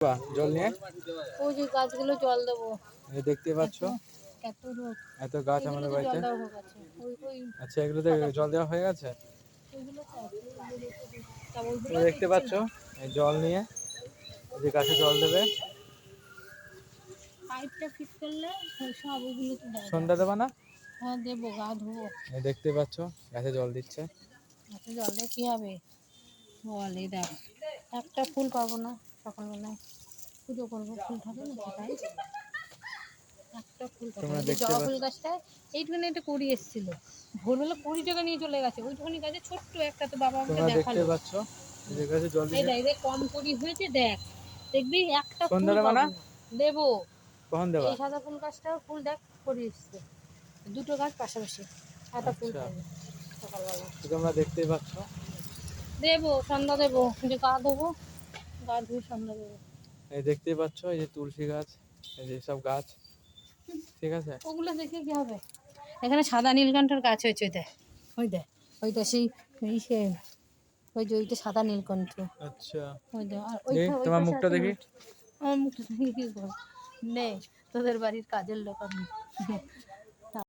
বাহ, জল নিয়ে ওই যে গাছগুলো জল দেবো। এই দেখতে পাচ্ছ এত রোদ, এত গাছ আমাদের এগুলোতে জল বাড়িতে। দেওয়া হয়ে গেছে। ওই ওই আচ্ছা, এগুলোতে সাদা জল ফুল, দেওয়া হয়ে গেছে। ওইগুলোতে আছে, ওইগুলোতে দিবো। তা ওইগুলো তোমরা দেখতে দেখছি পাচ্ছ না। এই জল নিয়ে এই যে গাছে জল দেবে। পাইপটা ফিট করলে সব ওইগুলোতে দেওয়া সন্ধ্যা যাবে। দেবা না? হ্যাঁ দেবো, গা ধোবো। এই দেখতে পাচ্ছ গাছে জল দিচ্ছে। আচ্ছা জল দিয়ে কী হবে বল? এই দেখ, একটা ফুল পাবো না সকালবেলায়, পুজো করবো, ফুল থাকে না তাই একটা ফুল পাবো না। তোমরা এই যে দেখতে জবা ফুল পাচ্ছ গাছটা এইটুখানি একটা কুড়ি এসেছিলো, ভোরবেলা 20 টাকা নিয়ে চলে গেছে। ওইটুখানি গাছে ছোট্ট একটা, তো বাবা আমাকে তোমরা দেখতে দেখালো। পাচ্ছ এই যে গাছে জল এই দিচ্ছে। দেখ, দেখ কম কুড়ি হয়েছে, দেখ দেখবি একটা সন্ধ্যা ফুল দেবা না? পাবো না। দেবো। কখন দেবা? এই সাদা ফুল গাছটাও ফুল দেখ কুড়ি এসছে, দুটো গাছ পাশাপাশি, একটা ফুল আচ্ছা, পাবো সকালবেলা। তো তোমরা দেখতেই পাচ্ছ। দেবো, সন্ধ্যা দেবো, যে গা ধোবো, গা ধুয়ে সন্ধ্যা দেবো। এই দেখতেই পাচ্ছ এই যে তুলসী গাছ, এই যে সব গাছ, ঠিক আছে। ওগুলো দেখে কি হবে? এখানে সাদা নীলকণ্ঠের গাছ হয়েছে, ওই দেখ, ওই দেখ, ওইটা সেই এই সে ওই যে ওইটা সাদা নীলকণ্ঠ। আচ্ছা, ওই দেখ, আর দেখি ওই তোমার পাশে মুখটা আছে দেখি। আমার মুখটা দেখে কি করবো? নে, তোদের বাড়ির কাজের লোক আমি।